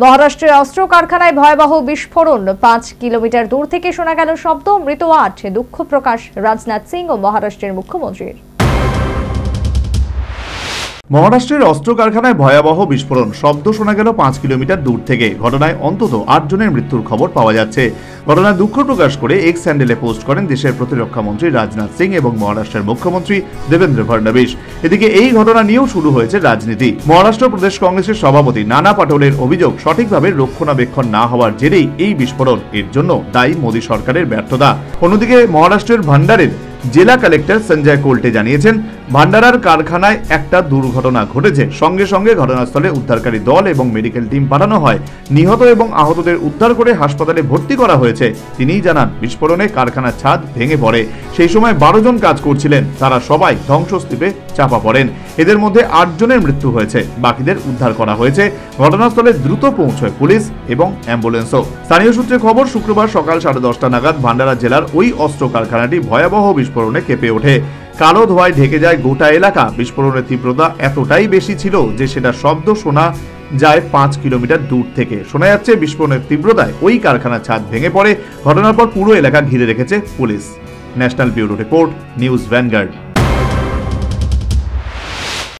মহারাষ্ট্রের অস্ত্র কারখানায় ভয়াবহ বিস্ফোরণ। 5 কিলোমিটার দূর থেকে শোনা গেল শব্দ। মৃত 8। দুঃখ প্রকাশ রাজনাথ সিং ও মহারাষ্ট্রের মুখ্যমন্ত্রীর। মহারাষ্ট্রের অস্ত্র কারখানায় ভয়াবহ বিস্ফোরণ, শব্দ শোনা গেল 5 কিলোমিটার দূর থেকে। ঘটনায় অন্তত 8 জনের মৃত্যুর খবর পাওয়া যাচ্ছে। ঘটনায় দুঃখ প্রকাশ করে এক্স হ্যান্ডেলে পোস্ট করেন দেশের প্রতিরক্ষা মন্ত্রী রাজনাথ সিং এবং মহারাষ্ট্রের মুখ্যমন্ত্রী দেবেন্দ্র ফডনবিস। এদিকে এই ঘটনা নিয়েও শুরু হয়েছে রাজনীতি। মহারাষ্ট্র প্রদেশ কংগ্রেসের সভাপতি নানা পাটোলের অভিযোগ, সঠিকভাবে রক্ষণাবেক্ষণ না হওয়ার জেরেই এই বিস্ফোরণ। এর জন্য দায়ী মোদী সরকারের ব্যর্থতা। অন্যদিকে মহারাষ্ট্রের ভান্ডারের জেলা কালেক্টর সঞ্জয় কোল্টে জানিয়েছেন, ভান্ডারার কারখানায় একটা দুর্ঘটনা ঘটেছে। সঙ্গে সঙ্গে ঘটনাস্থলে উদ্ধারকারী দল এবং মেডিকেল টিম পাঠানো হয়। নিহত এবং আহতদের উদ্ধার করে হাসপাতালে ভর্তি করা হয়েছে। তিনিই জানান, বিস্ফোরণে কারখানার ছাদ ভেঙে পড়ে। সেই সময় 12 জন কাজ করছিলেন। তারা সবাই ধ্বংসস্তূপে চাপা পড়েন। এদের মধ্যে 8 জনের মৃত্যু হয়েছে। বাকিদের উদ্ধার করা হয়েছে। ঘটনাস্থলে দ্রুত পৌঁছয় পুলিশ এবং অ্যাম্বুলেন্সও। স্থানীয় সূত্রে খবর, শুক্রবার সকাল 10:30 নাগাদ ভান্ডারা জেলার ওই অস্ত্র কারখানাটি ভয়াবহ বিস্ফোরণে কেঁপে ওঠে। কালো ধোঁয়ায় ঢেকে যায় গোটা এলাকা। বিস্ফোরণের তীব্রতা এতটাই বেশি ছিল যে সেটা শব্দ শোনা যায় 5 কিলোমিটার দূর থেকে। শোনা যাচ্ছে বিস্ফোরণের তীব্রতায় ওই কারখানার ছাদ ভেঙে পড়ে। ঘটনার পর পুরো এলাকা ঘিরে রেখেছে police. National bureau report, news vanguard.